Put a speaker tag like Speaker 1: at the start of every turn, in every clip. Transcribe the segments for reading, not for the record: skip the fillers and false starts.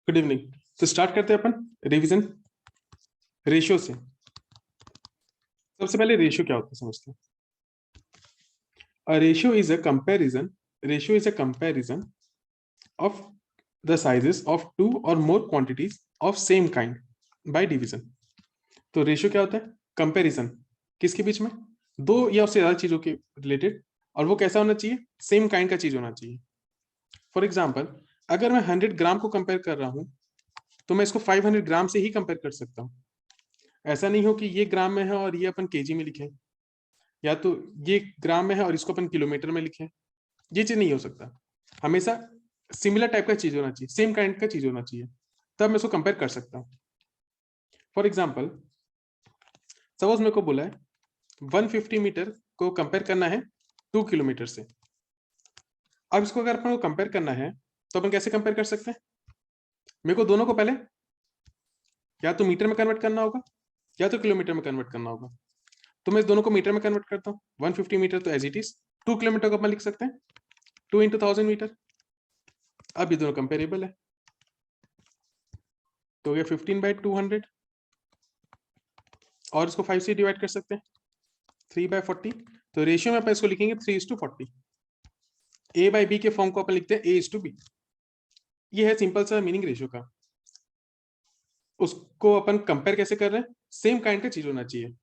Speaker 1: Good evening. तो start करते हैं अपन रिवीजन रेशियो से। सबसे पहले रेशियो क्या होता है समझते हैं। Ratio is a comparison of the sizes of two or more quantities of same kind by division. तो रेशियो क्या होता है? कंपैरिजन किसके बीच में? दो या उससे ज्यादा चीजों के रिलेटेड, और वो कैसा होना चाहिए? सेम काइंड का चीज होना चाहिए। फॉर एग्जाम्पल, अगर मैं 100 ग्राम को कंपेयर कर रहा हूं तो मैं इसको 500 ग्राम से ही कंपेयर कर सकता हूँ। ऐसा नहीं हो कि ये ग्राम में है और ये अपन केजी में लिखें, या तो ये ग्राम में है और इसको अपन किलोमीटर में लिखें। ये चीज नहीं हो सकता। हमेशा सिमिलर टाइप का चीज होना चाहिए, सेम काइंड का चीज होना चाहिए, तब मैं इसको कंपेयर कर सकता हूँ। फॉर एग्जाम्पल, सपोज मेरे को बोला है 150 मीटर को कंपेयर करना है 2 किलोमीटर से। अब इसको अगर अपन को कंपेयर करना है तो अपन कैसे कंपेयर कर सकते हैं? मेरे को दोनों को पहले या तो मीटर में कन्वर्ट करना होगा या तो किलोमीटर में कन्वर्ट करना होगा। तो मैं इस दोनों को मीटर में कन्वर्ट करता हूँ। 150 मीटर तो एज इट इज, 2 किलोमीटर को अपन लिख सकते हैं 2 इंटू 1000 मीटर। अब ये दोनों कंपेरेबल है, तो ये 15/200, और इसको 5 से डिवाइड कर सकते हैं 3/40। तो रेशियो में अपन इसको लिखेंगे 3:40। ए बाई बी के फॉर्म को अपन लिखते हैं A:B। ये है सिंपल सा मीनिंग रेशियो का। उसको अपन कंपेयर कैसे कर रहे हैं? सेम काइंड का चीज होना चाहिए।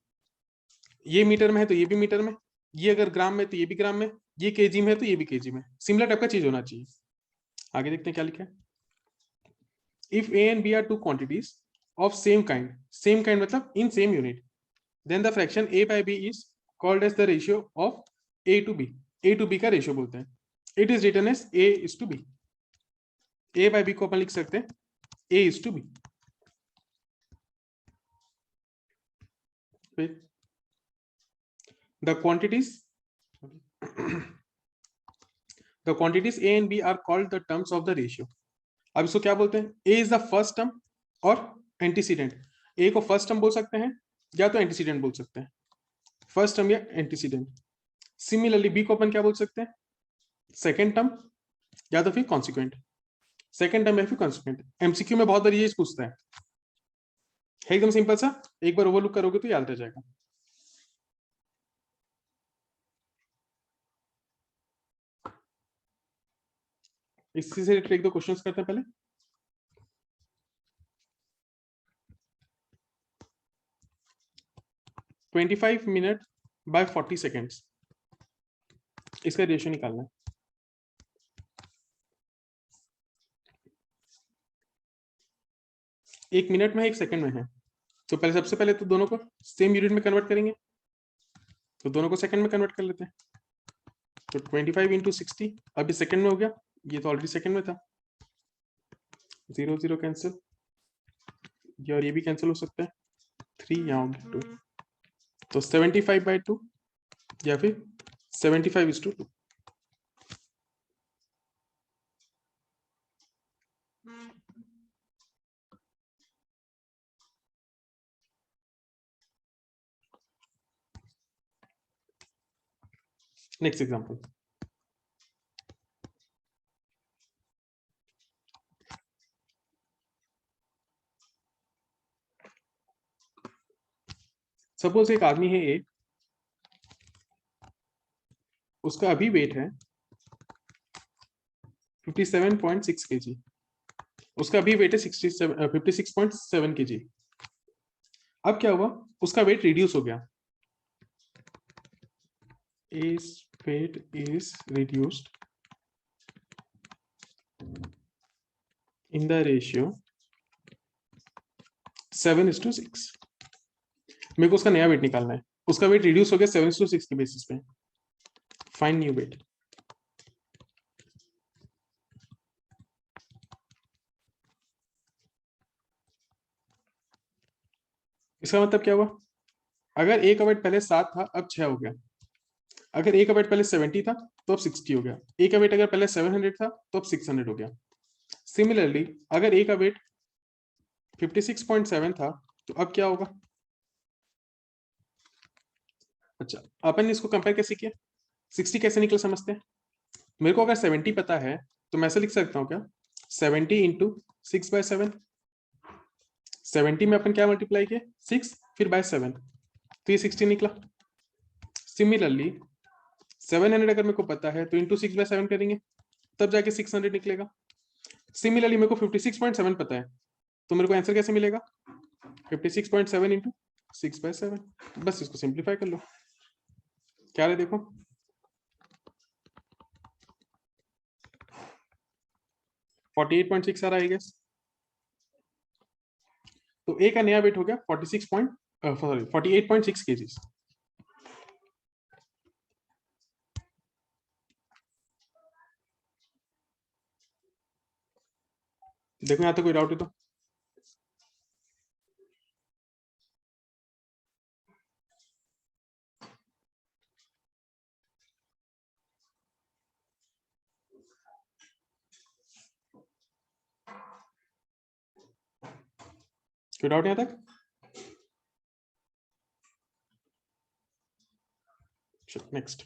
Speaker 1: ये मीटर में है तो ये भी मीटर में, ये अगर ग्राम में तो ये भी ग्राम में, ये केजी में है तो ये भी केजी में। सिमिलर टाइप का चीज होना चाहिए। आगे देखते हैं क्या लिखा है। If A and B are two quantities of same kind मतलब in same unit, then the fraction A by B is called as the ratio of A to B. A to B का ratio बोलते हैं। It is written as A:B। A by B को अपन लिख सकते हैं A:B। The quantities A and B are called the terms of the ratio. अब इसको क्या बोलते हैं? A is the first term और एंटीसीडेंट। A को फर्स्ट टर्म बोल सकते हैं या तो एंटीसीडेंट बोल सकते हैं, फर्स्ट टर्म या एंटीसीडेंट। सिमिलरली B को अपन क्या बोल सकते हैं? सेकेंड टर्म या तो फिर कॉन्सिक्वेंट। सेकेंड टर्म या फिर कॉन्सिक्वेंट। एमसीक्यू में बहुत बार ये पूछता है एकदम सिंपल सा, एक बार ओवरलुक करोगे तो याद रह जाएगा। इससे से रिलेटेड एक दो क्वेश्चंस करते हैं पहले। $25 minutes by 40 seconds, इसका रेशियो निकालना है। एक मिनट में है, एक सेकंड में है, तो पहले सबसे पहले तो दोनों को सेम यूनिट में कन्वर्ट करेंगे, तो दोनों को सेकंड में कन्वर्ट कर लेते हैं। तो 25 इंटू 60, अभी सेकंड में हो गया, ये तो ऑलरेडी सेकंड में था। 0 0 कैंसिल, ये और ये भी कैंसिल हो सकता है। 3 यहाँ 2, तो 75/2 या फिर 75:2। नेक्स्ट एग्जांपल, सपोज एक आदमी है एक, उसका अभी वेट है 57.6 kg, उसका अभी वेट है 56.7 kg। अब क्या हुआ? उसका वेट रिड्यूस हो गया। His weight is reduced in the ratio 7:6। मेरे को उसका नया वेट निकालना है। उसका वेट रिड्यूस हो गया 7:6 के बेसिस पे। Find new weight. इसका मतलब क्या हुआ? अगर ए का वेट पहले 7 था, अब 6 हो गया। अगर ए का वेट पहले 70 था तो अब 60 हो गया। ए का वेट अगर पहले 700 था तो अब 600 हो गया। सिमिलरली अगर ए का वेट 56.7 था तो अब क्या होगा? अच्छा, अपन इसको कंपेयर कैसे किया? 60 कैसे निकल समझते हैं। मेरे को अगर 70 पता है तो मैं ऐसे लिख सकता हूँ क्या? 70 इंटू 6/7, 70 में अपन क्या मल्टीप्लाई किया 6 फिर बाय 7, तो ये 60 निकला। सिमिलरली 700 अगर मेरे को पता है तो इंटू 6/7 करेंगे तब जाके 600 निकलेगा। सिमिलरली मेरे को 56.7 पता है तो मेरे को आंसर कैसे मिलेगा 56.7 इंटू 6/7। बस इसको सिंप्लीफाई कर लो, क्या है देखो 48.6 आ रहा है गेस। तो ए का नया वेट हो गया 48.6 केजीज। देखो यहाँ तो कोई डाउट है तो कोई डाउट यहाँ तक? Next,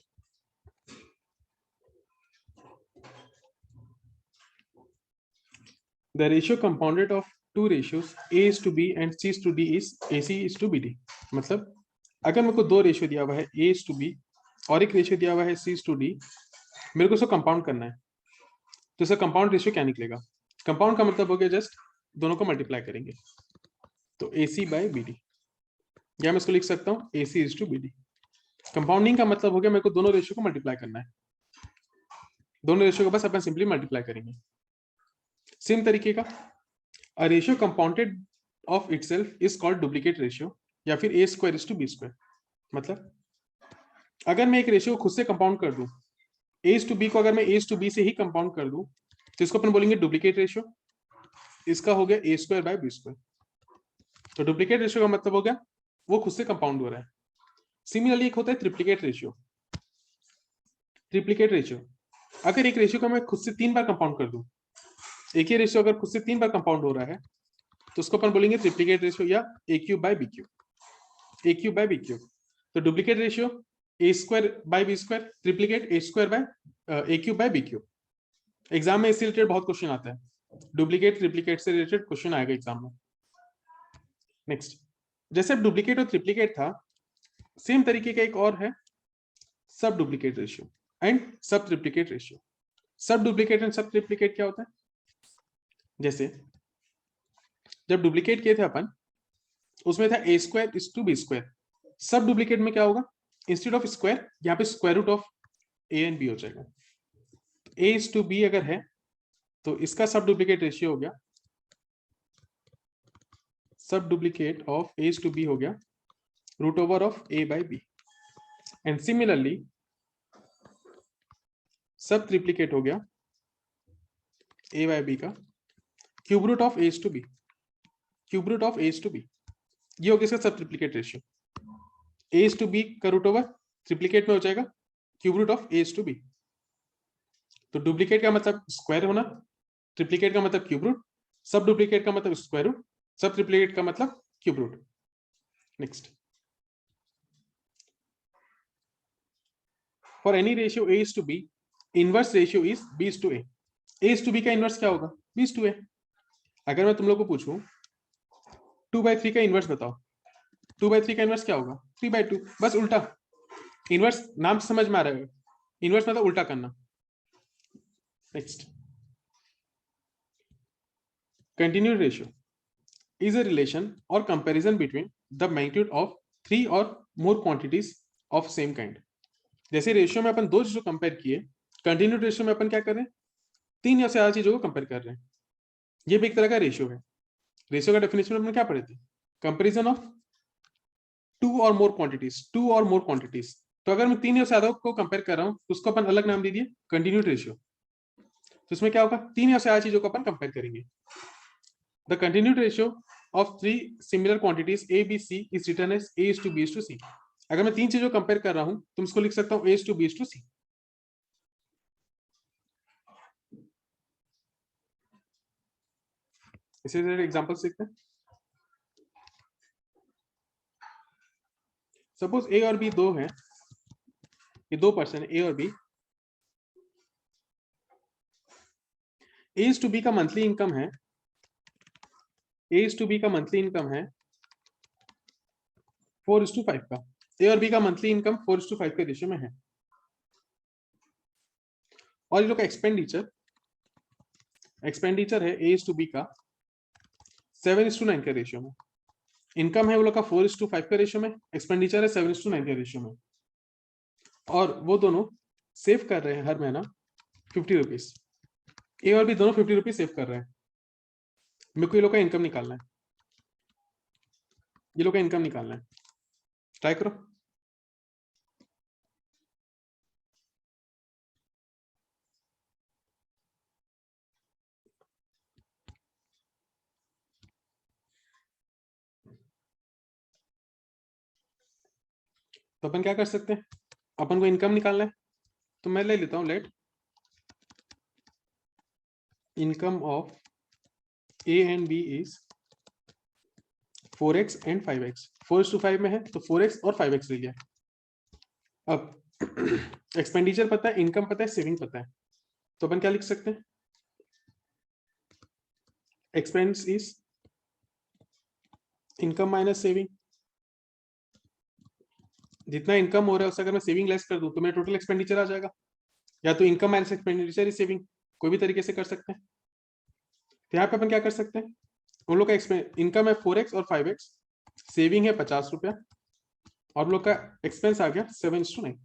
Speaker 1: the ratio compounded of two ratios a is to b and c is to d is ac is to bd। मतलब अगर मेरे को दो रेशियो दिया हुआ है a is to b और एक रेशियो दिया हुआ है c is to d, मेरे को इसको कंपाउंड करना है तो इसका कंपाउंड रेशियो क्या निकलेगा? कंपाउंड का मतलब हो गया जस्ट दोनों को मल्टीप्लाई करेंगे तो ac बाय bd, या मैं इसको लिख सकता हूँ ac is to bd। Compounding का मतलब हो गया मेरे को दोनों रेशियो को मल्टीप्लाई करना है, दोनों रेशियो को बस अपन सिंपली मल्टीप्लाई करेंगे। सेम तरीके का a ratio compounded of itself is called duplicate ratio या फिर a square is to b square. मतलब अगर मैं एक रेशियो खुद से कंपाउंड कर दूं a इज टू b को, अगर मैं a इज टू b से ही कंपाउंड कर दूं तो इसको अपन बोलेंगे डुप्लीकेट रेशियो। इसका हो गया a square by b square. तो डुप्लीकेट रेशियो का मतलब हो गया वो खुद से कंपाउंड हो रहा है। सिमिलरली एक होता है ट्रिप्लीकेट रेशियो। ट्रिप्लीकेट रेशियो अगर एक रेशियो को मैं खुद से 3 बार कंपाउंड कर दूं, एक ही रेशियो अगर खुद से 3 बार कंपाउंड हो रहा है तो उसको अपन बोलेंगे ट्रिप्लीकेट रेशियो या a cube by b cube, a cube by b cube. तो duplicate ratio a square by b square, triplicate a square by a cube by b cube. Exam में इससे रिलेटेड बहुत क्वेश्चन आता है, duplicate triplicate से related question आएगा exam में। Next, जैसे डुप्लीकेट और ट्रिप्लीकेट था सेम तरीके का एक और है sub duplicate ratio and sub triplicate ratio. सब डुप्लीकेट एंड सब ट्रिप्लीकेट क्या होता है? जैसे जब डुप्लीकेट किए थे अपन उसमें था a square is to b square. Sub duplicate में क्या होगा इंस्टेड ऑफ स्क्वायर यहाँ पे square root of a and b हो जाएगा। a इज टू b अगर है तो इसका सब डुप्लीकेट रेशियो हो गया, sub duplicate of a is to b हो गया root over of a by b। And similarly sub triplicate हो गया a बाय b का cube root of a is to b, cube root of a is to b। ये हो गया इसका sub triplicate ratio. a is to b का root over triplicate में हो जाएगा cube root of a is to b। तो duplicate का मतलब स्क्वायर होना, ट्रिप्लीकेट का मतलब क्यूब रूट, सब डुप्लीकेट का मतलब स्क्वायर रूट, सब ट्रिप्लीकेट का मतलब cube root. Next, for any ratio a is to b, inverse ratio is b is to a। a is to b का इनवर्स क्या होगा b is to a। अगर मैं तुम लोग को पूछूं 2/3 का इनवर्स बताओ, 2/3 का इनवर्स क्या होगा 3/2, बस उल्टा। इनवर्स नाम से समझ में आ रहा है, इनवर्स मतलब उल्टा करना। Next, continued ratio is a relation or comparison between the magnitude of 3 or more quantities of same kind। जैसे रेशियो में अपन दो चीजों कंपेयर किए, कंटिन्यूड रेशियो में अपन क्या कर रहे हैं 3 या से ज्यादा चीजों को कंपेयर कर रहे हैं। ये भी एक तरह का रेशियो है। रेशियो का डेफिनेशन में क्या पढ़े थे, कंपैरिजन ऑफ 2 और मोर क्वांटिटीज, 2 और मोर क्वांटिटीज। तो अगर मैं 3 या से ज्यादा को कंपेयर कर रहा हूं तो उसको अपन अलग नाम दे दिए कंटिन्यूड रेशियो। तो इसमें क्या होगा 3 या से ज्यादा चीजों को अपन कंपेयर करेंगे। The continued ratio of 3 similar quantities A, B, C is written as A is to B is to C। अगर मैं 3 चीजों कंपेयर कर रहा हूं तो इसको लिख सकता हूं A is to B is to C। इसे एग्जांपल देखते हैं। सपोज A और B दो हैं, ये दो पर्सन है A और B। A is to B का मंथली इनकम है A/B का मंथली इनकम है 4:5 का, ए और बी का मंथली इनकम 4:5 के रेशियो में है, और ये लोग का एक्सपेंडिचर है A/B का 7:9 के रेशियो में। इनकम है वो लोग का 4:5 के रेशियो में, एक्सपेंडिचर है 7:9 के रेशियो में, और वो दोनों सेव कर रहे हैं हर महीना 50 रुपीज। ए और बी दोनों 50 रुपीज सेव कर रहे हैं। मेरे को ये लोग का इनकम निकालना है, ये लोग का इनकम निकालना है, ट्राई करो। तो अपन क्या कर सकते हैं, अपन को इनकम निकालना है, तो मैं ले लेता हूं let income of A and B is 4x and 5x। 4:5 में है तो 4x और 5x ले लिया। अब एक्सपेंडिचर पता है, इनकम पता है, सेविंग पता है, तो अपन क्या लिख सकते हैं, expense is income minus saving. जितना इनकम हो रहा है उससे अगर मैं सेविंग लेस कर दूं तो मेरा टोटल एक्सपेंडिचर आ जाएगा, या तो income minus expenditure is saving, कोई भी तरीके से कर सकते हैं। तो यहाँ पे अपन क्या कर सकते हैं, उन लोग का इनकम है 4x और 5x, सेविंग है 50 रुपया, और लोग का एक्सपेंस आ गया 7:9।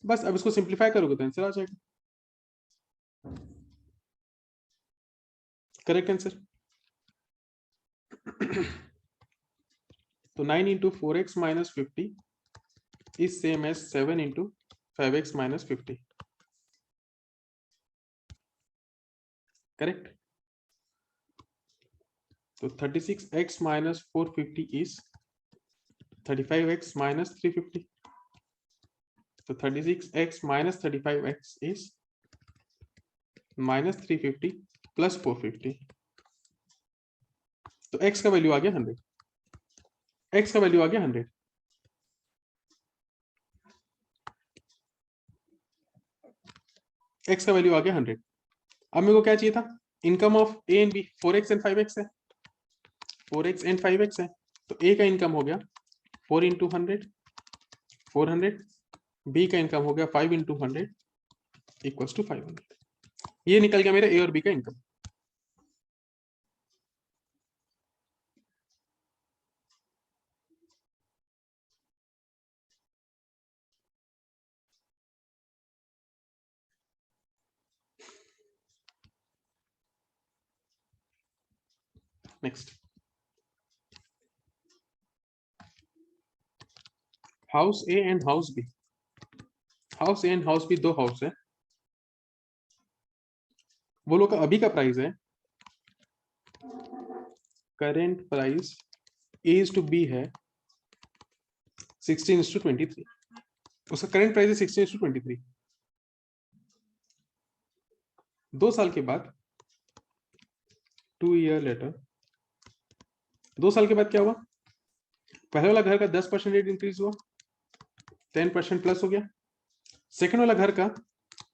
Speaker 1: बस अब इसको सिंप्लीफाई करोगे तो आंसर आ जाएगा, करेक्ट आंसर। तो 9 into 4x minus 50 is same as 7 into 5x minus 50, correct. तो 36x minus 450 is 35x minus 350, तो 36x minus 35x is minus 350 plus 450, तो x का वैल्यू आ गया 100, x का वैल्यू आ गया 100। x का वैल्यू आ गया 100। अब मेरे को क्या चाहिए था, income of A and B 4x and 5x है, 4x एंड 5x है, तो a का इनकम हो गया 4 into 100 400, b का इनकम हो गया 5 into 100 इक्वल्स टू 500। ये निकल गया मेरा ए और बी का income. Next, house A and house B. House A and house B दो हाउस है, वो लोग का अभी का प्राइस है, current price A is to B है 16:23, उसका करंट प्राइस है 16:23। 2 साल के बाद 2 ईयर लेटर, 2 साल के बाद क्या हुआ, पहले वाला घर का 10% रेट इंक्रीज हुआ, 10% प्लस हो गया, सेकंड वाला घर का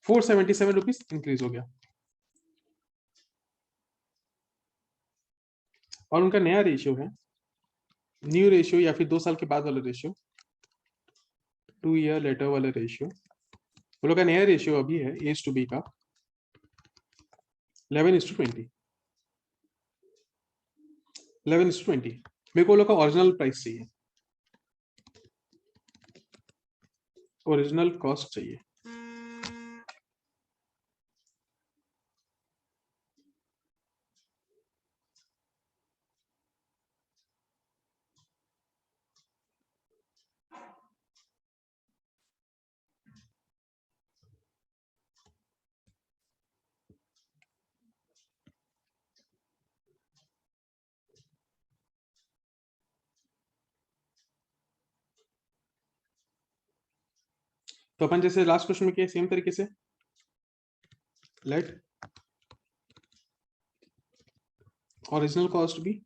Speaker 1: 477 रुपीज इंक्रीज हो गया, और उनका नया रेशियो है, न्यू रेशियो या फिर 2 साल के बाद वाला रेशियो, 2 ईयर लेटर वाला रेशियो, वो लोग का नया रेशियो अभी है एज टू बी का 11:20, 11:20। मेरे को लोग का ओरिजिनल प्राइस चाहिए, ओरिजिनल कॉस्ट चाहिए। तो अपन जैसे लास्ट क्वेश्चन में किया सेम तरीके से, लेट ओरिजिनल कॉस्ट भी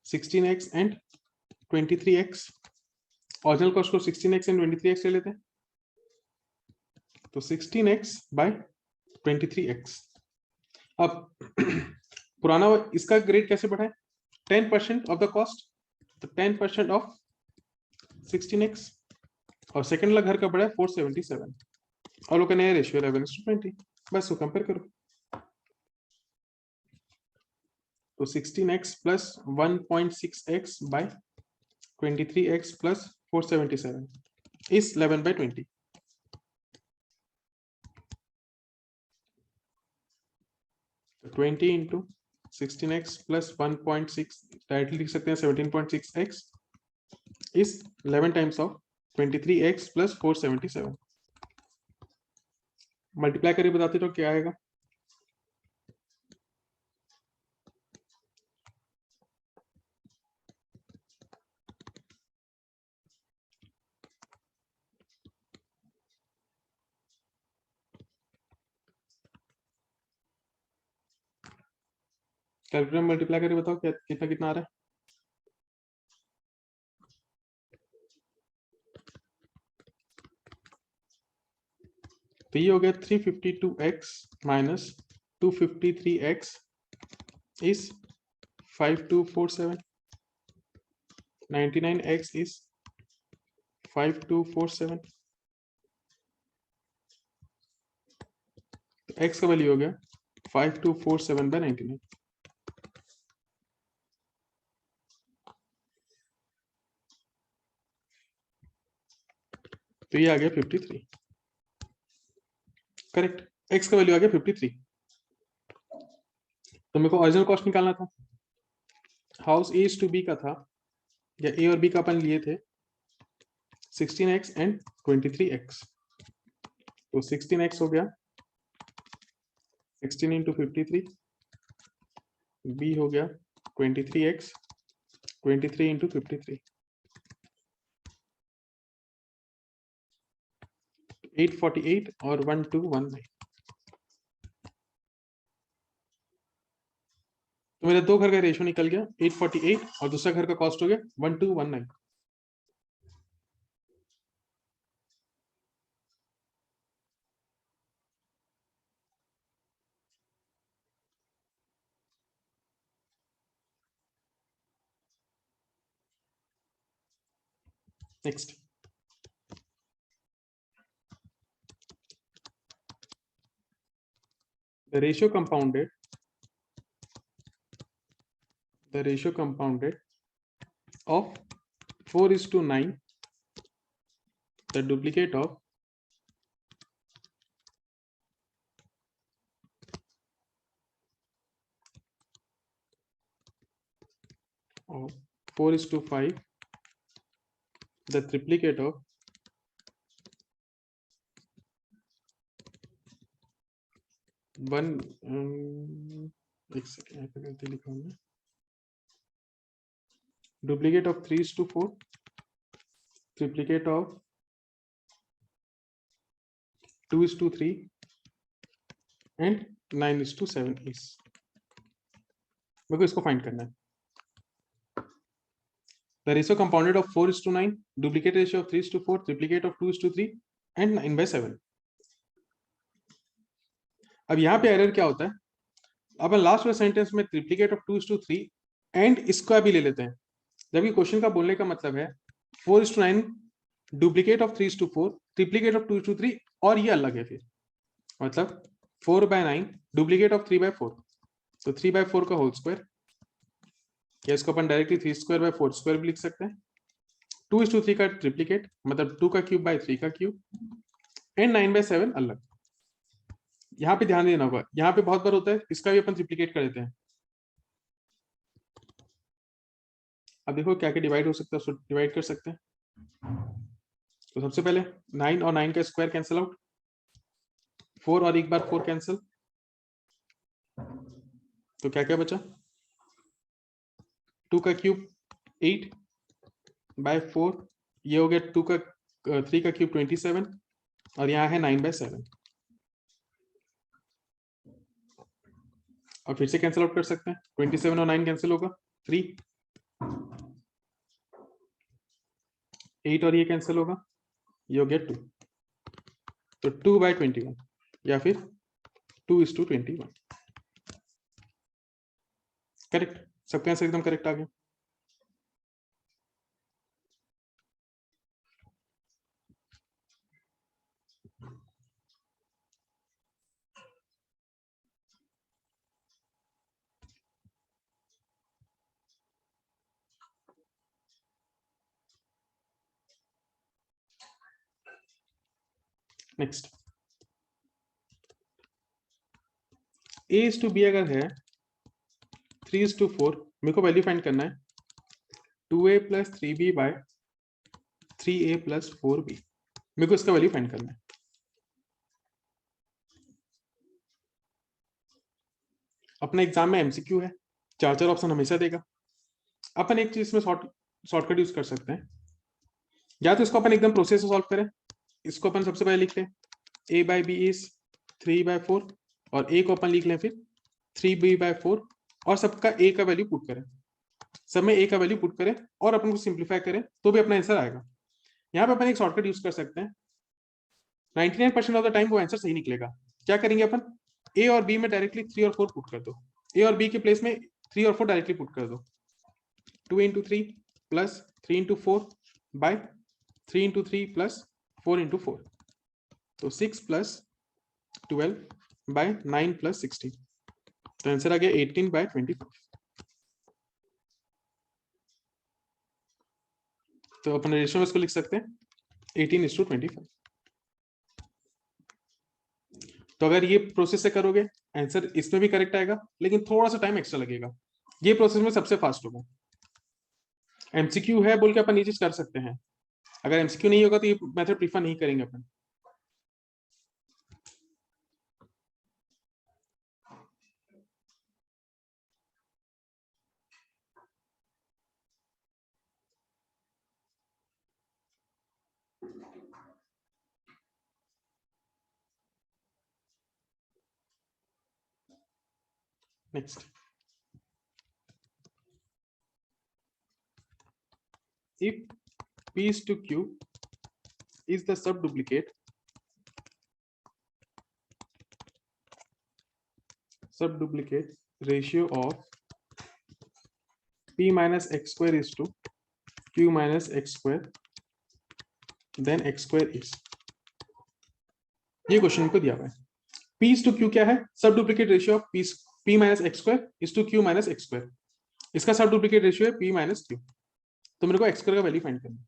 Speaker 1: 16x and 23x, original cost को 16x एंड 23x ले लेते हैं, तो 16x by 23x। अब पुराना इसका ग्रेड कैसे बढ़ा है? 10% ऑफ द कॉस्ट, तो 10% ऑफ 16x, और सेकंड वाला घर का बढ़ा है 477, और लोग का नया रेशियो 11:20, बस वो कंपेयर करो। तो 16x plus 1.6x bye 23x plus 477 is 11/20. तो 20 इंटू 16x प्लस 1.6 डायरेक्टली लिख सकते हैं 17.6x is 11 times of 23x plus 477। Multiply करके बताते तो क्या आएगा? कैलकुलेटर मल्टीप्लाई करके बताओ क्या कितना कितना आ रहा है? तो ये हो गया 352x minus 253x is 5247, 99x is 5247, तो x का वैल्यू हो गया 5247/99। तो ये आ गया 53, करेक्ट। x का वैल्यू आ गया 53। तो मेरे को ओरिजिनल कॉस्ट निकालना था। हाउस ए टू बी का था, या ए और बी का अपन लिए थे 16x एंड 23x। तो 16x हो गया 16 इंटू 53, बी हो गया 23x 23 इंटू 53, 848 और 1219। तो मेरा दो घर का रेशियो निकल गया 848 और दूसरा घर का कॉस्ट हो गया 1219। Next, the ratio compounded of 4:9, the duplicate of 4:5, the triplicate of 1, एक सेकेंड यहाँ पे गलती लिखा हूँ, duplicate of 3:4, triplicate of 2:3 and 9:7 is। मेरे को इसको फाइंड करना है। The ratio compounded of 4:9, duplicate ratio of 3:4, triplicate of 2:3 and 9/7। अब यहाँ पे एरर क्या होता है? अपन लास्ट वाले सेंटेंस में ट्रिप्लीकेट ऑफ 2:3 एंड इसका भी ले लेते हैं, जबकि क्वेश्चन का बोलने का मतलब है 4:9 डुप्लीकेट ऑफ 3:4 ट्रिप्लीकेट ऑफ 2:3, और ये अलग है। फिर मतलब 4/9 डुप्लीकेट ऑफ 3/4, तो 3/4 का होल स्क्वायर, या इसको अपन डायरेक्टली 3² by 4² भी लिख सकते हैं। 2:3 का ट्रिप्लीकेट मतलब 2 का क्यूब बाय 3 का क्यूब, एंड 9/7 अलग। यहाँ पे ध्यान देना होगा, यहाँ पे बहुत बार होता है इसका भी अपन ट्रिप्लीकेट कर देते हैं। अब देखो क्या क्या डिवाइड हो सकता है, उसको डिवाइड कर सकते हैं। तो सबसे पहले 9 और 9 का स्क्वायर कैंसिल आउट, 4 और एक बार 4 कैंसिल, तो क्या क्या बचा? 2 का क्यूब 8/4, ये हो गया 3 का क्यूब 27, और यहाँ है 9/7, और फिर से कैंसिल आउट कर सकते हैं। 27 और 9 कैंसिल होगा 3, 8 और ये कैंसिल होगा, ये हो गया 2, तो 2/21 या फिर 2:21। करेक्ट, सबका आंसर एकदम करेक्ट आ गया। नेक्स्ट, A:B अगर है 3:4, मेरे को वैल्यू फाइंड करना है 2A + 3B by 3A + 4B। मेरे को इसका वैल्यू फाइंड करना है। अपने एग्जाम में एमसीक्यू है, 4 ऑप्शन हमेशा देगा। अपन एक चीज में शॉर्टकट यूज कर सकते हैं, या तो इसको अपन एकदम प्रोसेस से सॉल्व करें। इसको अपन सबसे पहले लिख लें A/B इज 3/4, और A को अपन लिख लें फिर 3B/4, और सबका A का वैल्यू पुट करें, सब में A का वैल्यू पुट करें और अपन को सिंप्लीफाई करें तो भी अपना आंसर आएगा। यहाँ पे अपन एक शॉर्टकट यूज कर सकते हैं, 99% ऑफ द टाइम वो आंसर सही निकलेगा। क्या करेंगे अपन, A और B में डायरेक्टली 3 और 4 पुट कर दो, A और B के प्लेस में 3 और 4 डायरेक्टली पुट कर दो। 2 × 3 + 3 × 4 by 3 × 3 + 4 × 4, तो 6 + 12 by 9 + 16, तो आंसर आ गया 18/25। तो अपन रेशियो में इसको लिख सकते हैं 18:25। तो अगर ये प्रोसेस से करोगे आंसर इसमें भी करेक्ट आएगा, लेकिन थोड़ा सा टाइम एक्स्ट्रा लगेगा। ये प्रोसेस में सबसे फास्ट होगा। एमसीक्यू है बोल के अपन ये चीज कर सकते हैं, अगर एमसीक्यू नहीं होगा तो ये मेथड प्रीफर नहीं करेंगे अपन। Next, if P/Q is the subduplicate ratio of P minus x² is to Q minus x², then x² is, ये क्वेश्चन को दिया हुआ है। P/Q क्या है, sub duplicate ratio of P minus x² is to Q minus x²। इसका सब duplicate ratio है P minus Q, तो मेरे को x² का वैल्यू फाइंड करना है।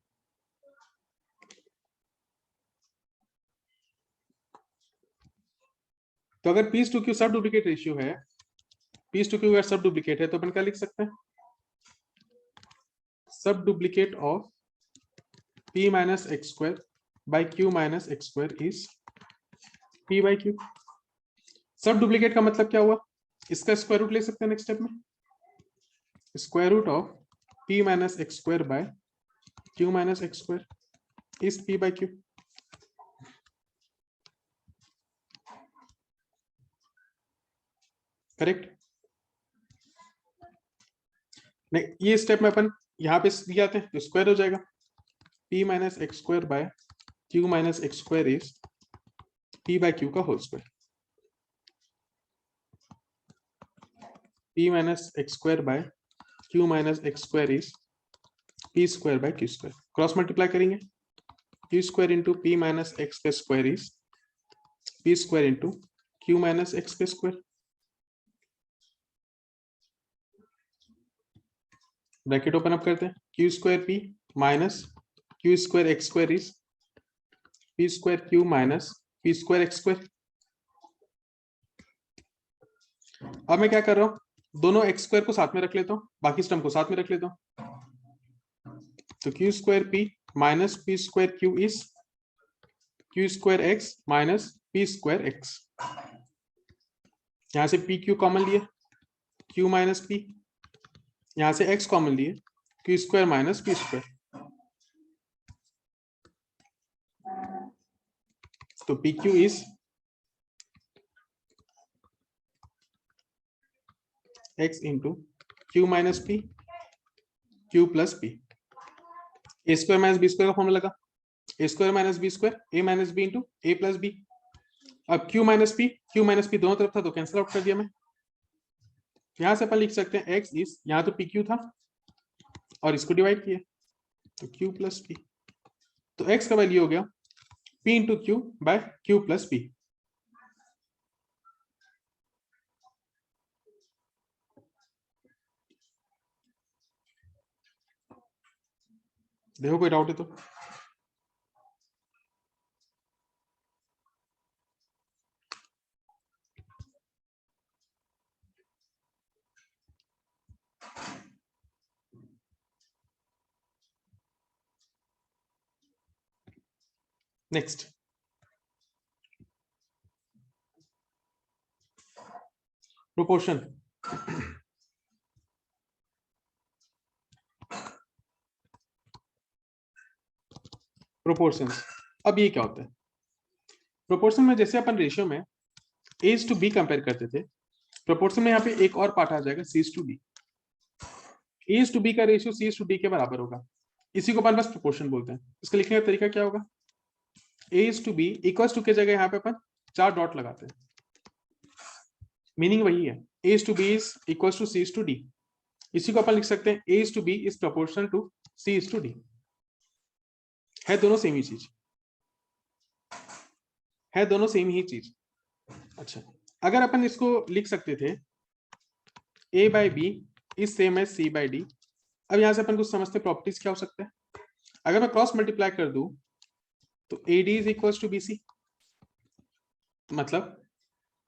Speaker 1: तो अगर P/Q सब डुप्लीकेट रेशियो है, P/Q अगर सब डुप्लीकेट है तो अपन क्या लिख सकते हैं, सब duplicate of P minus x² by Q minus x² is P/Q। सब डुप्लीकेट का मतलब क्या हुआ, इसका स्क्वायर रूट ले सकते हैं नेक्स्ट स्टेप में, square root of P minus x² by Q minus x² is P/Q। Correct. ये स्टेप में अपन यहाँ पे दिया थे तो स्क्वायर हो जाएगा, P minus x² by Q minus x² is P/Q का whole square. P minus x² by Q minus x² is P² by Q²। Cross multiply करेंगे, Q² into P minus x का square is P² into Q minus x का square. Bracket open up करते हैं, Q² P minus Q² x² is P² Q minus P² x²। अब मैं क्या कर रहा हूं, दोनों x² को साथ में रख लेता हूं, बाकी स्टर्म को साथ में रख लेता हूं। तो Q² P minus P² Q is Q² x minus P² x। यहां से PQ कॉमन लिए Q minus P, यहां से x कॉमन लिए Q² minus P²। तो PQ is x into Q minus P Q plus P। A² minus B² का formula लगा, A² minus B² A minus B into A plus B। अब Q minus P दोनों तरफ था तो cancel out कर दिया मैं, यहां से अपन लिख सकते हैं x इज, यहां तो PQ था और इसको डिवाइड किया तो Q प्लस P, तो x का वैल्यू हो गया P into Q by Q plus P। देखो कोई डाउट है तो। Next, proportion. प्रोपोर्शन, अब ये क्या होता है? प्रोपोर्शन में जैसे अपन रेशियो में A टू B कंपेयर करते थे, प्रोपोर्शन में यहाँ पे एक और पार्ट आ जाएगा C to D। A to B का रेशियो C टू D के बराबर होगा, इसी को अपन बस प्रोपोर्शन बोलते हैं। इसका लिखने का तरीका क्या होगा? A to B equals to के जगह यहाँ पे अपन 4 डॉट लगाते हैं, मीनिंग वही है, A to B is equals to C to D। इसी को अपन लिख सकते हैं A to B is proportional to C to D। है दोनों सेम ही चीज, है दोनों सेम ही चीज। अच्छा, अगर अपन इसको लिख सकते थे A by B is same as C by D। अब यहां से अपन कुछ समझते प्रॉपर्टीज क्या हो सकता है। अगर मैं क्रॉस मल्टीप्लाई कर दूं तो AD is equals to BC, मतलब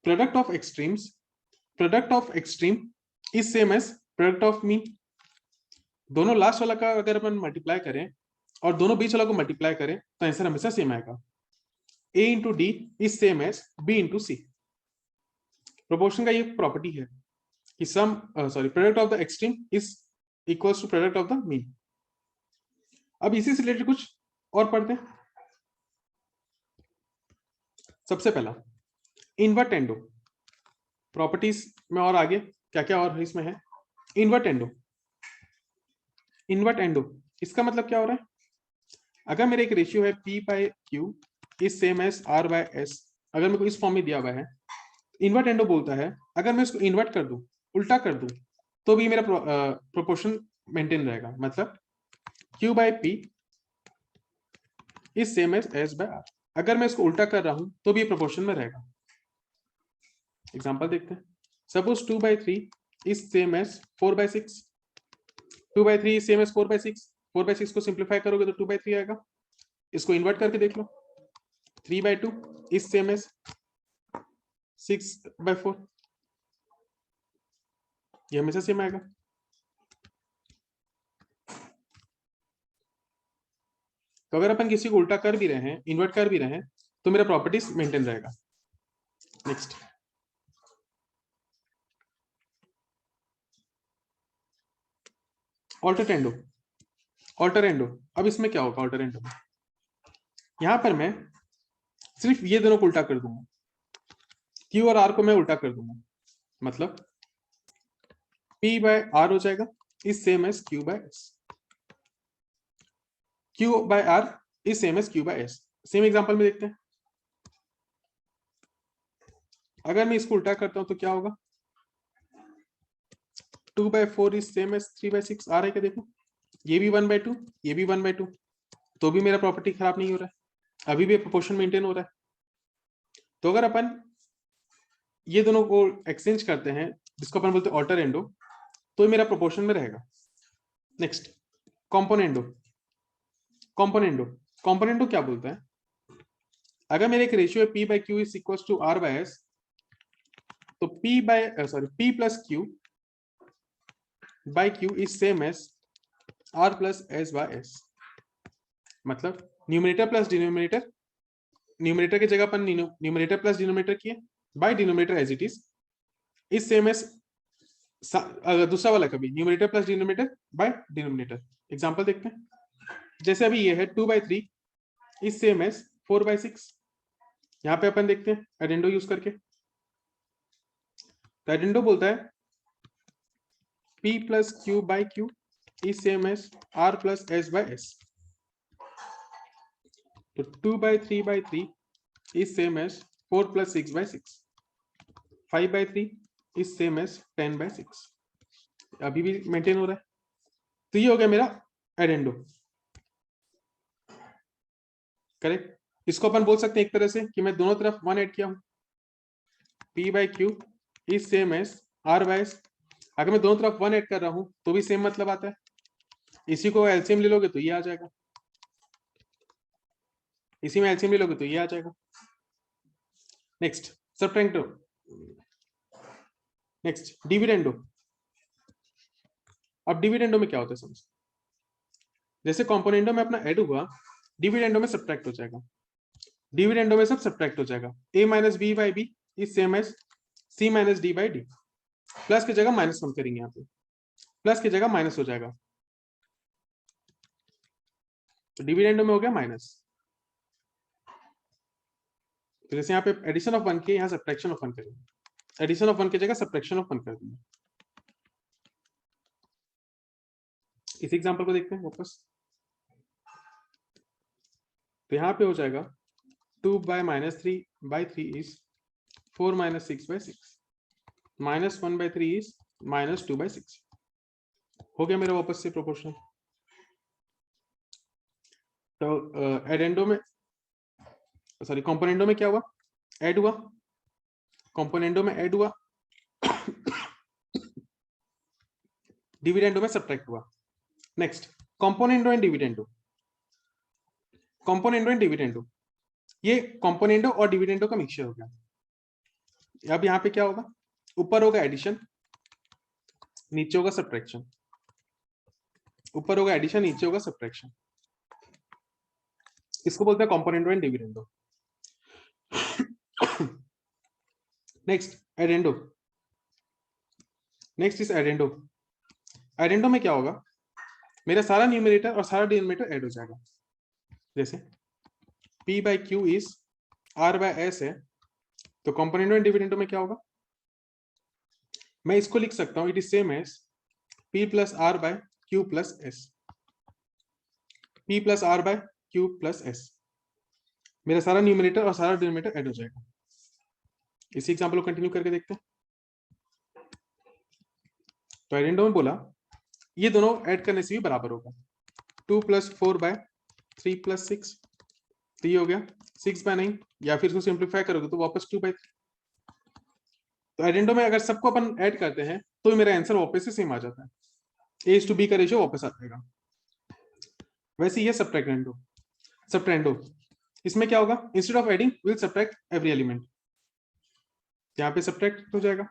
Speaker 1: product of extremes, product of extreme is same as product of mean. दोनों लास्ट वाला का अगर अपन मल्टीप्लाई करें और दोनों बीच वाला को मल्टीप्लाई करें तो आंसर हमेशा सेम आएगा। A into D is same as B into C. Proportion का ये प्रॉपर्टी है कि sum product of the extreme is equals to product of the mean. अब इसी से रिलेटेड कुछ और पढ़ते हैं। सबसे पहला इन्वर्टेंडो प्रॉपर्टीज में, और आगे क्या क्या और इसमें है। इन्वर्टेंडो, इन्वर्टेंडो इसका मतलब क्या हो रहा है? अगर मेरा एक रेशियो है P by Q is same as R by S, अगर मेरे को इस फॉर्म में दिया हुआ है, इन्वर्टेंडो बोलता है अगर मैं इसको इन्वर्ट कर दूं, उल्टा कर दूं, तो भी मेरा प्रोपोर्शन मेंटेन रहेगा। मतलब Q by P is same as S by R। अगर मैं इसको उल्टा कर रहा हूं तो भी ये प्रोपोर्शन में रहेगा। एग्जांपल देखते हैं। Suppose 2 by 3 is same as 4 by 6। 2 by 3 is same as 4 by 6। 4 by 6 को सिंप्लीफाई करोगे तो 2 बाय 3 आएगा। इसको इन्वर्ट करके देख लो, 3 by 2 is same as 6 by 4, ये हमेशा सेम आएगा। तो अगर अपन किसी को उल्टा कर भी रहे हैं, इन्वर्ट कर भी रहे हैं, तो मेरा प्रॉपर्टीज मेंटेन रहेगा। नेक्स्ट, ऑल्टरटेंडो। ऑल्टरेंडो, अब इसमें क्या होगा? ऑल्टरेंडो में यहां पर मैं सिर्फ ये दोनों को उल्टा कर दूंगा, Q और R को मैं उल्टा कर दूंगा, मतलब P बाय R हो जाएगा is same as Q by S। Q by R is same as Q by S। Same example में देखते हैं। अगर मैं इसको उल्टा करता हूं तो क्या होगा? 2 by 4 is same as 3 by 6। आ रहा है क्या? देखो, ये भी 1 बाय 2, ये भी 1 बाय 2, तो भी मेरा प्रॉपर्टी खराब नहीं हो रहा है, अभी भी प्रोपोर्शन मेंटेन हो रहा है। तो अगर अपन ये दोनों को एक्सचेंज करते हैं, जिसको अपन बोलते हैं ऑल्टरेंडो, तो मेरा प्रोपोर्शन में रहेगा। Next, componendo. कॉम्पोनेंडो, कॉम्पोनेंडो क्या बोलता है? अगर मेरे एक रेशियो है P by Q is equal to R by S, तो P plus Q by Q is same as R plus S by S। मतलब न्यूमरेटर प्लस डिनोमिनेटर, न्यूमरेटर की जगह अपन न्यूमरेटर प्लस डिनोमिनेटर किए, by denominator as it is same as, अगर दूसरा वाला कभी numerator plus denominator by denominator. Example देखते हैं। जैसे अभी ये है 2 by 3 is same as 4 by 6। यहाँ पे अपन देखते हैं एडेंडो यूज करके। तो एडेंडो बोलता है P plus Q by Q is same as R plus S by S। तो 2 by 3 by 3 is same as 4 plus 6 by 6। 5 by 3 is same as 10/6, अभी भी मेंटेन हो रहा है। तो ये हो गया मेरा एडेंडो, करेक्ट। इसको अपन बोल सकते हैं एक तरह से कि मैं दोनों तरफ 1 ऐड किया हूं, P/Q is same as R/S। अगर मैं दोनों तरफ 1 ऐड कर रहा हूं तो भी सेम मतलब आता है। इसी को एलसीएम ले लोगे तो ये आ जाएगा, इसी में एलसीएम ले लोगे तो ये आ जाएगा। Next subtracto, next dividendo. अब डिविडेंडो में क्या होता है समझ, जैसे कंपोनेंडो में अपना ऐड हुआ, डिविडेंडो में सब्ट्रैक्ट हो जाएगा, डिविडेंडो में सब सब्ट्रैक्ट हो जाएगा। a minus B by B is same as c minus D by D. Plus की जगह माइनस हम करेंगे, यहाँ पे प्लस की जगह माइनस हो जाएगा, तो डिविडेंडो में हो गया माइनस। तो जैसे यहाँ पे एडिशन ऑफ 1 के, यहाँ सब्ट्रैक्शन ऑफ 1 करेंगे, एडिशन ऑफ 1 की जगह सब्ट्रैक्शन ऑफ 1 कर देंगे। इस एग्जांपल को देखते हैं वापस। तो यहाँ पे हो जाएगा 2/-3/3 इज 4-6/6, -1/3 इज -2/6। हो गया मेरा वापस से प्रोपोर्शनल। तो एडेंडो में, सॉरी कंपोनेंडो में क्या हुआ, ऐड हुआ, कंपोनेंडो में ऐड हुआ, डिविडेंडो में सब्ट्रैक्ट हुआ। Next componendo and dividendo, componendo and dividendo, ये कंपोनेंडो और डिविडेंडो का मिक्सचर हो गया। अब यहाँ पे क्या होगा, ऊपर होगा एडिशन, नीचे होगा सब्ट्रैक्शन, ऊपर होगा एडिशन, नीचे होगा सब्ट्रैक्शन। इसको बोलते हैं componendo and dividendo. Next addendo, next is addendo. Addendo में क्या होगा, मेरा सारा न्यूमरेटर और सारा डिनोमिनेटर ऐड हो जाएगा। जैसे P/Q इज R/S है, तो कंपोनेंडो एंड डिविडेंडो में क्या होगा, मैं इसको लिख सकता हूं, it is same as P plus R/Q plus S, P plus R/Q plus S। मेरा सारा न्यूमरेटर और सारा डिनोमिनेटर ऐड हो जाएगा। इसी एग्जांपल को कंटिन्यू करके देखते हैं। तो एडेंडो में बोला ये दोनों ऐड करने से भी बराबर होगा, 2 + 4/3 + 6, 3 हो गया, 6/9, या फिर इसको सिंप्लीफाई करोगे तो वापस 2/3। तो एडेंडो में अगर सबको अपन ऐड करते हैं तो मेरा आंसर वापस से सेम आ जाता है, A/B का रेशियो वापस आ जाएगा। वैसे ये सब्ट्रैक्टेंडो, सब्ट्रेंडो, इसमें क्या होगा, instead of adding will subtract every element, यहाँ पे सब्ट्रैक्ट हो जाएगा,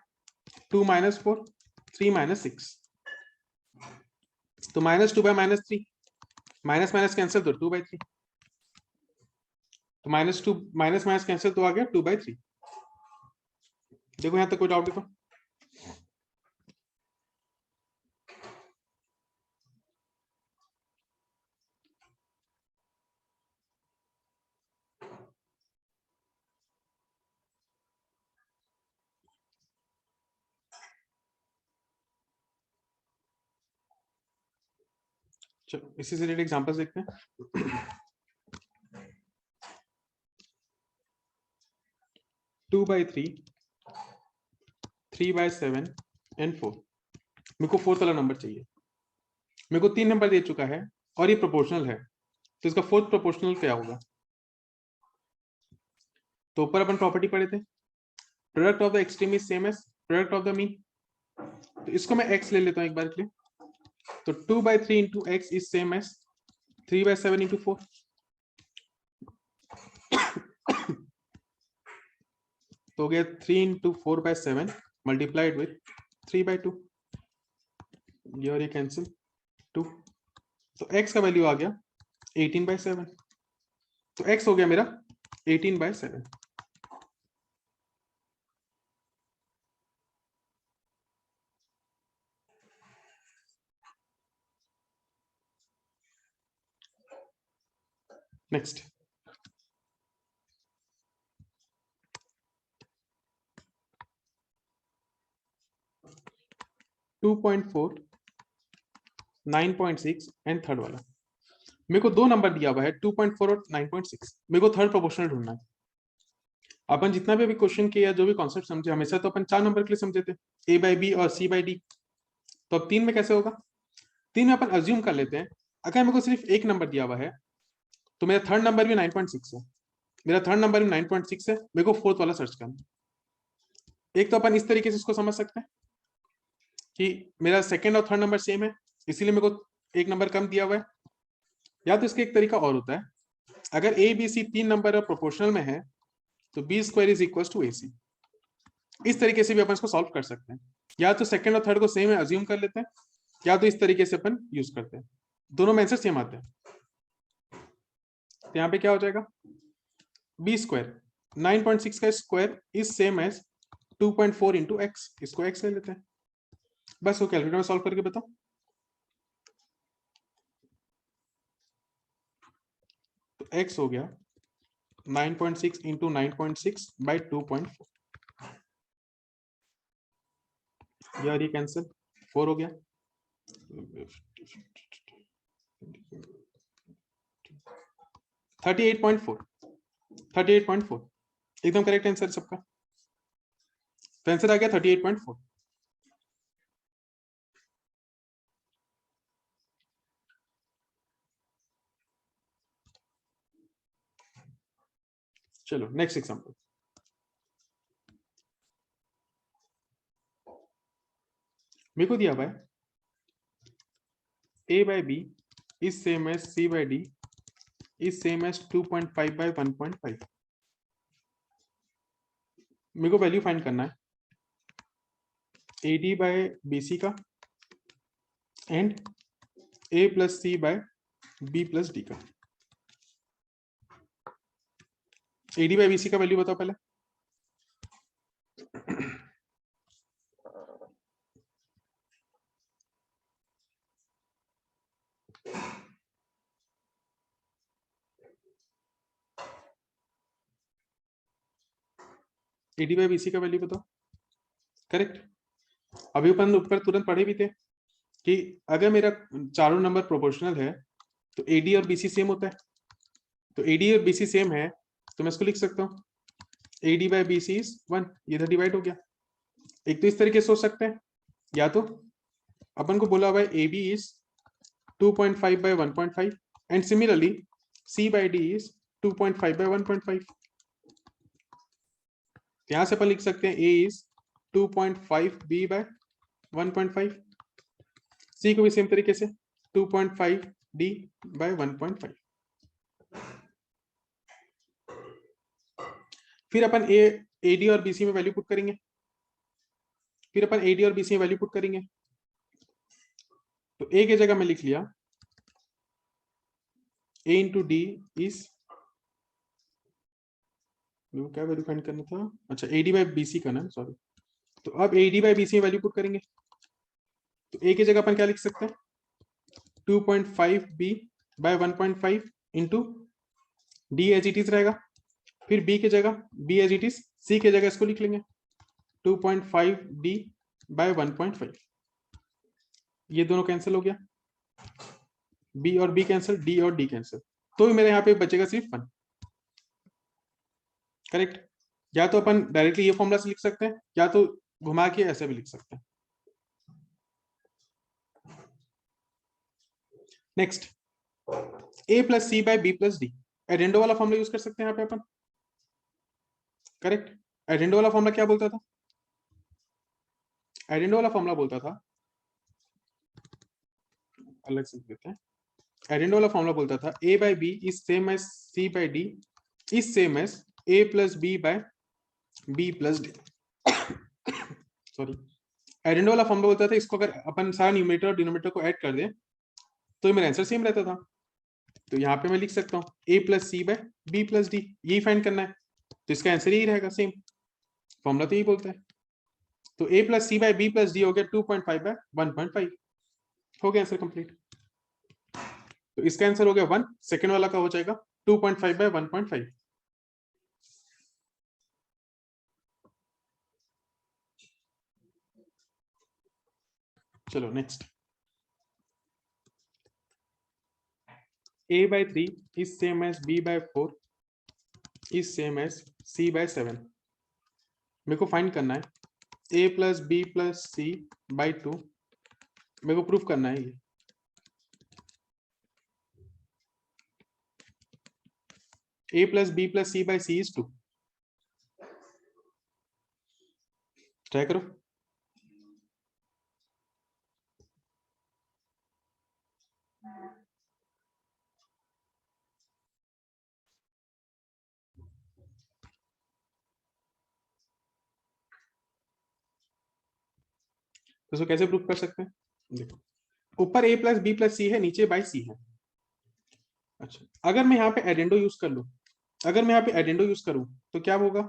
Speaker 1: 2 - 4 3 - 6, तो -2/-3, माइनस माइनस कैंसिल तो 2/3, तो -2 माइनस माइनस कैंसिल तो आ गया 2/3। देखो यहाँ तक कोई डाउट देखो। चलो इसी से रिलेटेड एग्जांपल्स देखते हैं। 2/3, 3/7 एंड 4। मेरे को फोर्थ वाला नंबर चाहिए, मेरे को 3 नंबर दे चुका है और ये प्रोपोर्शनल है, तो इसका फोर्थ प्रोपोर्शनल क्या होगा। तो ऊपर अपन प्रॉपर्टी पढ़े थे, product of the extreme is same as product of the mean. तो इसको मैं x ले लेता हूं एक बार के लिए, तो 2/3 into x is same as 3/7 into 4। तो हो गया 3 इंटू 4/7 मल्टीप्लाइड विथ 3/2, ये और ये कैंसिल 2, तो x का वैल्यू आ गया 18/7, तो x हो गया मेरा 18/7। नेक्स्ट 2.4, 9.6 एंड थर्ड वाला। मेरे को दो नंबर दिया हुआ है 2.4 और 9.6, मेरे को थर्ड प्रोपोर्शनल ढूंढना है। अपन जितना भी अभी क्वेश्चन किया, जो भी कॉन्सेप्ट समझे, हमेशा तो अपन 4 नंबर के लिए समझे थे, A by B और C by D। तो अब 3 में कैसे होगा? 3 में अपन अज्यूम कर लेते हैं अगर मेरे को सिर्फ एक नंबर दिया हुआ है तो मेरा थर्ड नंबर भी 9.6 है, मेरा थर्ड नंबर भी 9.6 है, मेरे को फोर्थ वाला सर्च करना है। एक तो अपन इस तरीके से इसको समझ सकते हैं कि मेरा सेकंड और थर्ड नंबर सेम है, इसीलिए मेरे को एक नंबर कम दिया हुआ है। या तो इसका एक तरीका और होता है, अगर A B C 3 number proportional में है तो B square is equal to A C. इस तरीके से भी अपन इसको सॉल्व कर सकते हैं। या तो सेकंड और थर्ड को सेम है अज्यूम कर लेते हैं, या तो इस तरीके से अपन यूज करते हैं, दोनों में आंसर सेम आते हैं। तो यहाँ पे क्या हो जाएगा, बी स्क्वायर 9.6 का square is same as 2.4 into X, इसको एक्स ले लेते हैं, बस वो कैलकुलेटर में सॉल्व करके बताओ। तो x हो गया 9.6 इंटू 9.6 बाई 2.4, यार ये कैंसिल, 4 हो गया, 38.4, 38.4 एकदम करेक्ट आंसर सबका। तो आंसर आ गया 38.4। चलो नेक्स्ट एग्जांपल। मेरे को दिया हुआ है a by b is same as c by d is same as 2.5 by 1.5। मेरे को वैल्यू फाइंड करना है ad by bc का and a plus c by b plus d का। ad by bc का वैल्यू बताओ पहले। ad by bc का वैल्यू बताओ। करेक्ट, अभी अपन ऊपर तुरंत पढ़े भी थे कि अगर मेरा चारों नंबर प्रोपोर्शनल है तो ad और bc सेम होता है। तो ad और bc सेम है तो मैं इसको लिख सकता हूँ ad by bc is 1, ये इधर डिवाइड हो गया। एक तो इस तरीके से सोच सकते हैं, या तो अपन को बोला हुआ है ab is 2.5 by 1.5 and similarly c by d is 2.5 by 1.5। यहां से अपन लिख सकते हैं a is 2.5 b by 1.5, c को भी सेम तरीके से 2.5 d by 1.5। फिर अपन ad और bc में वैल्यू पुट करेंगे, फिर अपन ad और bc में वैल्यू पुट करेंगे। तो a की जगह में लिख लिया a इंटू डी इज, क्या वैल्यू फाइंड करना था, अच्छा ad बाई bc का ना, सॉरी। तो अब ad बाई bc में वैल्यू पुट करेंगे, तो a की जगह अपन क्या लिख सकते हैं 2.5 b by 1.5 into D as it is रहेगा, फिर b की जगह b as it is, c की जगह इसको लिख लेंगे 2.5 d बाय 1.5। ये दोनों कैंसिल हो गया, b और b कैंसिल, d और d कैंसिल, तो मेरे यहाँ पे बचेगा सिर्फ 1। करेक्ट, या तो अपन डायरेक्टली ये फॉर्मूला से लिख सकते हैं, या तो घुमा के ऐसे भी लिख सकते हैं। Next a plus C by B plus D, addendo वाला फॉर्मूला यूज कर सकते हैं यहाँ पे अपन। करेक्ट, एडेंडो वाला फॉर्मूला क्या बोलता था, एडेंडो वाला फॉर्मूला बोलता था, अलग से देते हैं, एडेंडो वाला फॉर्मूला बोलता था a by b is same as c by d is same as a plus b by b plus d। Sorry, addendo वाला फॉर्मूला बोलता था इसको अगर अपन सारा न्यूमरेटर और डिनोमिनेटर को ऐड कर दें तो मेरा आंसर सेम रहता था। तो यहाँ पे मैं लिख सकता हूँ a plus C by B plus D, यही फाइंड करना है, तो इसका आंसर यही रहेगा, सेम फॉर्मूला तो यही बोलता है। तो a plus C by B plus D हो गया 2.5 बाय 1.5, हो गया आंसर कंप्लीट। तो इसका आंसर हो गया 1, सेकंड वाला का हो जाएगा 2.5 बाय 1.5। चलो next, a by 3 is same as b by 4 is same as c by 7। मेरे को फाइंड करना है A plus B plus C by 2, मेरे को प्रूफ करना है ये। A plus B plus C by C is 2, try करो। तो इसको कैसे प्रूफ कर सकते हैं? देखो, ऊपर a प्लस बी प्लस सी है, नीचे बाई सी है। अच्छा, अगर मैं यहाँ पे एडेंडो यूज कर लूं, अगर मैं यहाँ पे एडेंडो यूज करूं तो क्या होगा?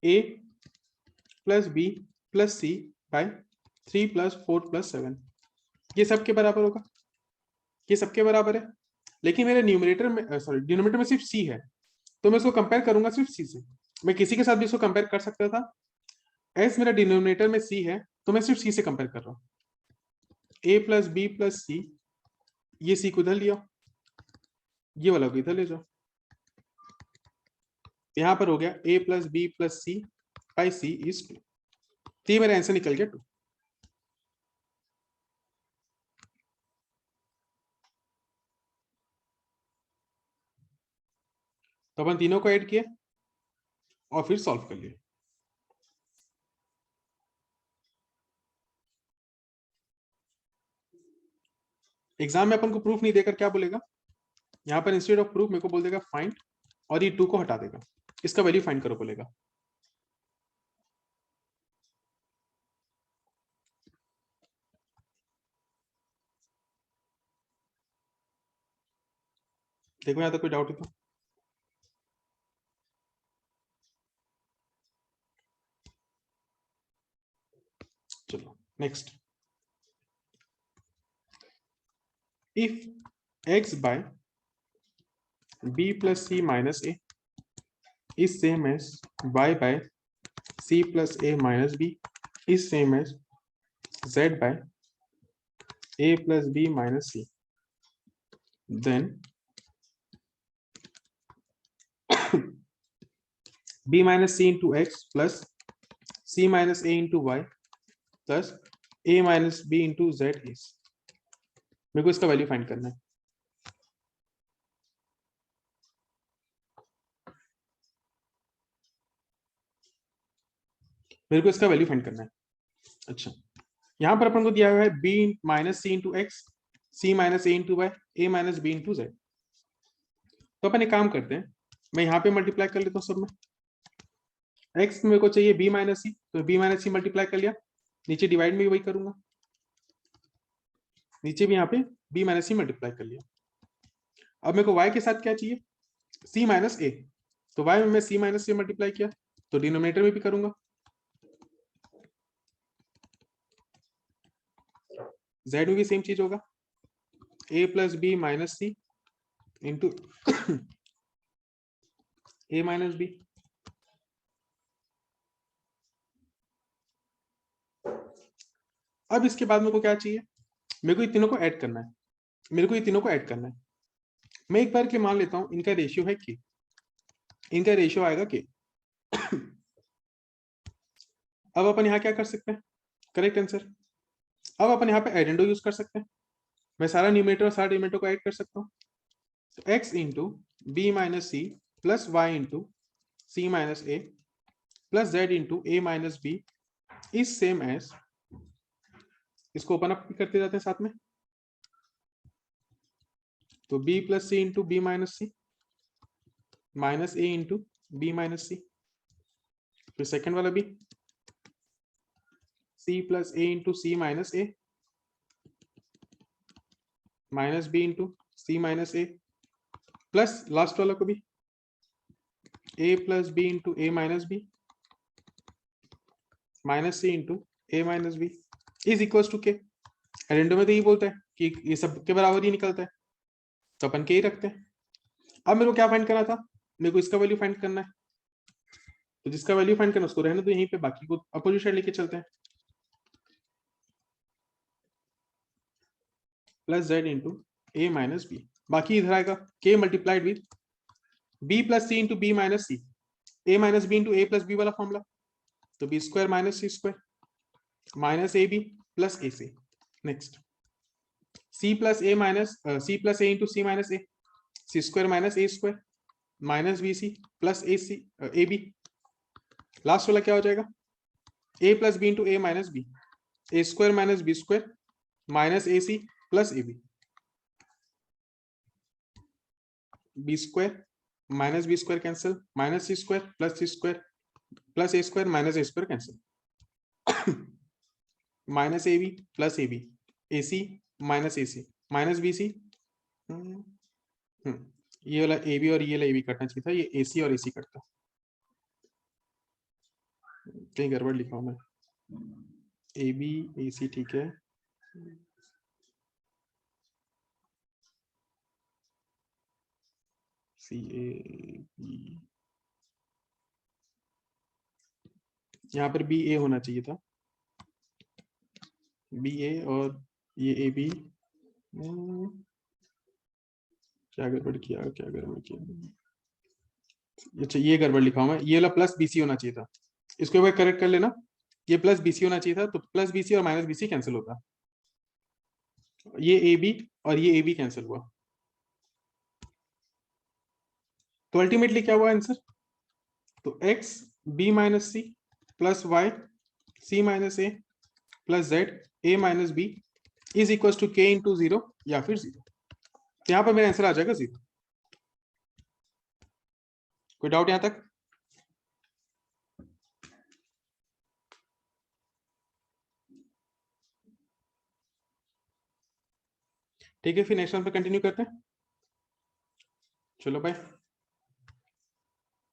Speaker 1: a plus B plus C by 3 plus 4 plus 7, ये सबके बराबर होगा, ये सबके बराबर है। लेकिन मेरे न्यूमरेटर में, सॉरी डिनोमिनेटर में सिर्फ c है, तो मैं इसको कंपेयर करूंगा सिर्फ c से। मैं किसी के साथ भी इसको कंपेयर कर सकता था, एस मेरा डिनोमिनेटर में c है तो मैं सिर्फ c से कंपेयर कर रहा हूं। a प्लस बी प्लस सी, ये c को इधर लिया, ये वाला को इधर ले जाओ, यहां पर हो गया a plus B plus C by C is 2, तो ये मेरा आंसर निकल गया 2। तो अपन तीनों को ऐड किए और फिर सॉल्व कर लिए। एग्जाम में अपन को प्रूफ नहीं देकर क्या बोलेगा, यहाँ पर इंस्टेड ऑफ प्रूफ मेरे को बोल देगा फाइंड, और ये 2 को हटा देगा, इसका वैल्यू फाइंड करो बोलेगा। देखो यहाँ तक कोई डाउट है तो? चलो next, if x by b plus C minus A is same as y by c plus a minus b is same as z by a plus b minus c, then b minus c into x plus c minus a into y plus a minus b into z is, मेरे को इसका value find करना है। मेरे को इसका value find करना है। अच्छा, यहाँ पर अपन को दिया हुआ है b minus C into x, C minus A into Y, A minus B into Z. तो अपन एक काम करते हैं, मैं यहाँ पे मल्टीप्लाई कर लेता हूँ सब में। x मेरे को चाहिए b माइनस सी, तो b माइनस सी मल्टीप्लाई कर लिया, नीचे डिवाइड में भी वही करूंगा, नीचे भी यहाँ पे b माइनस सी मल्टीप्लाई कर लिया। अब मेरे को y के साथ क्या चाहिए? c माइनस ए, तो y में मैं c माइनस से मल्टीप्लाई किया, तो डिनोमिनेटर में भी करूंगा, z में भी सेम चीज होगा, a plus B minus C into a minus B. अब इसके बाद मेरे को क्या चाहिए? मेरे को ये तीनों को ऐड करना है, मेरे को ये तीनों को ऐड करना है। मैं एक बार के मान लेता हूं इनका रेशियो है कि, इनका रेशियो आएगा कि। अब अपन यहाँ क्या कर सकते हैं? Correct answer. अब अपन यहाँ पे एडेंडो यूज कर सकते हैं, मैं सारा न्यूमरेटर और सारा डिनोमिनेटर को ऐड कर सकता हूँ। तो x into B minus C plus Y into C minus A plus Z into A minus B is same as, इसको ओपन अप करते जाते हैं साथ में, तो b plus C into B minus C minus A into B minus C, फिर second वाला भी c plus A into C minus A minus B into C minus A, plus last वाला को भी a plus B into A minus B minus C into A minus B is equal to K. Addendo में तो यही बोलता है कि ये सब के बराबर ही निकलता है, तो अपन के ही रखते हैं। अब मेरे को क्या फाइंड करना था? मेरे को इसका वैल्यू फाइंड करना है, तो जिसका वैल्यू फाइंड करना उसको रहने दो यहीं पे, बाकी को अपोजिट साइड लेके चलते हैं। Plus Z into A minus B, बाकी इधर आएगा K multiplied with B plus C into B minus C, A minus B into A plus B वाला फॉर्मूला, तो B square minus C square minus A B plus A C. Next C plus A minus C plus A into C minus A, C square minus A square minus B C plus A C A B. Last वाला क्या हो जाएगा, A plus B into A minus B, A square minus B square minus A C plus A B, B square minus B square cancel, minus C square plus A square minus A square cancel, minus A B plus A B, A C minus A C minus B C. ये वाला A B और ये वाला A B कटना चाहिए था, ये ए सी और ए सी कटता, कहीं गड़बड़ लिखा हूं मैं, ए बी ए सी ठीक है, सी ए बी, यहाँ पर बी ए होना चाहिए था, बी ए और ये ए बी। क्या गड़बड़ किया, क्या गड़बड़ किया, अच्छा ये गड़बड़ लिखा हूं मैं, ये वाला प्लस बीसी होना चाहिए था, इसको एक बार करेक्ट कर लेना, ये प्लस बीसी होना चाहिए था, तो प्लस बीसी और माइनस बीसी कैंसिल होता, ये ए बी और ये ए बी कैंसिल हुआ, तो अल्टीमेटली क्या हुआ आंसर, तो X B minus C plus Y C minus A plus Z A minus B is equal to K into zero या फिर जीरो। यहां पर मेरा आंसर आ जाएगा जीरो। कोई डाउट यहां तक? ठीक है, फिर नेक्स्ट वन पे कंटिन्यू करते हैं, चलो बाय।